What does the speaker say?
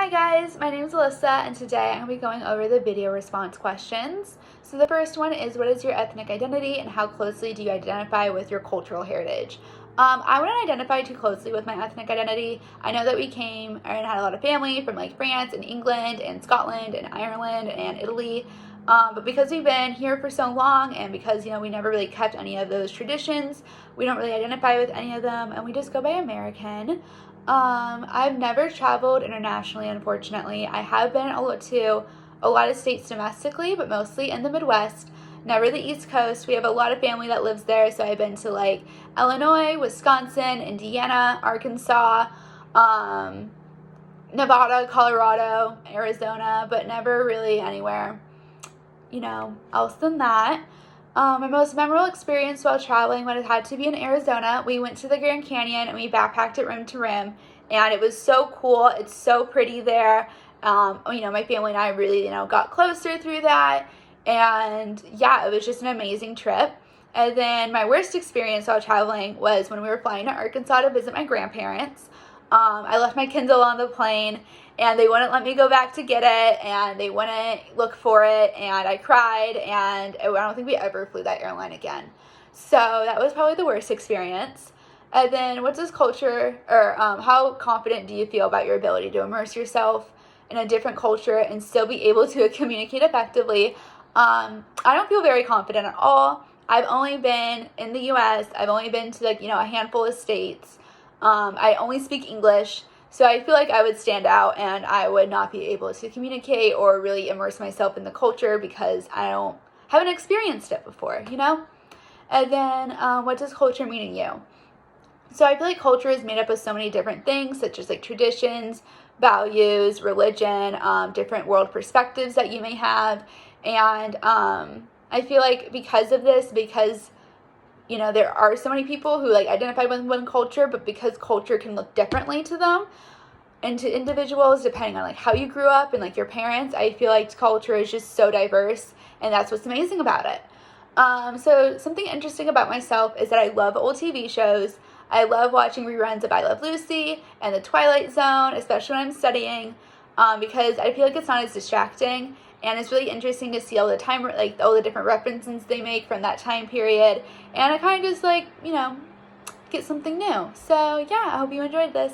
Hi guys, my name is Alyssa and today I'm going to be going over the video response questions. So the first one is, what is your ethnic identity and how closely do you identify with your cultural heritage? I wouldn't identify too closely with my ethnic identity. I know that we came and had a lot of family from like France and England and Scotland and Ireland and Italy. But because we've been here for so long and because, we never really kept any of those traditions, we don't really identify with any of them and we just go by American. I've never traveled internationally, unfortunately. I have been to a lot of states domestically, but mostly in the Midwest. Never the East Coast. We have a lot of family that lives there, so I've been to like Illinois, Wisconsin, Indiana, Arkansas, Nevada, Colorado, Arizona, but never really anywhere, else than that. My most memorable experience while traveling would have had to be in Arizona. We went to the Grand Canyon and we backpacked it rim to rim, and it was so cool. It's so pretty there. My family and I really, got closer through that, and yeah, it was just an amazing trip. And then my worst experience while traveling was when we were flying to Arkansas to visit my grandparents. I left my Kindle on the plane and they wouldn't let me go back to get it and they wouldn't look for it and I cried and I don't think we ever flew that airline again. So that was probably the worst experience. And then what does culture or how confident do you feel about your ability to immerse yourself in a different culture and still be able to communicate effectively? I don't feel very confident at all. I've only been in the US. I've only been to a handful of states. I only speak English, so I feel like I would stand out and I would not be able to communicate or really immerse myself in the culture because haven't experienced it before, And then what does culture mean to you? So I feel like culture is made up of so many different things, such as like traditions, values, religion, different world perspectives that you may have. And I feel like because of this, there are so many people who identify with one culture, but because culture can look differently to them and to individuals depending on how you grew up and your parents, I feel like culture is just so diverse, and that's what's amazing about it. So something interesting about myself is that I love old TV shows. I love watching reruns of I Love Lucy and The Twilight Zone, especially when I'm studying, because I feel like it's not as distracting. And it's really interesting to see all the different references they make from that time period. And I kind of just get something new. So yeah, I hope you enjoyed this.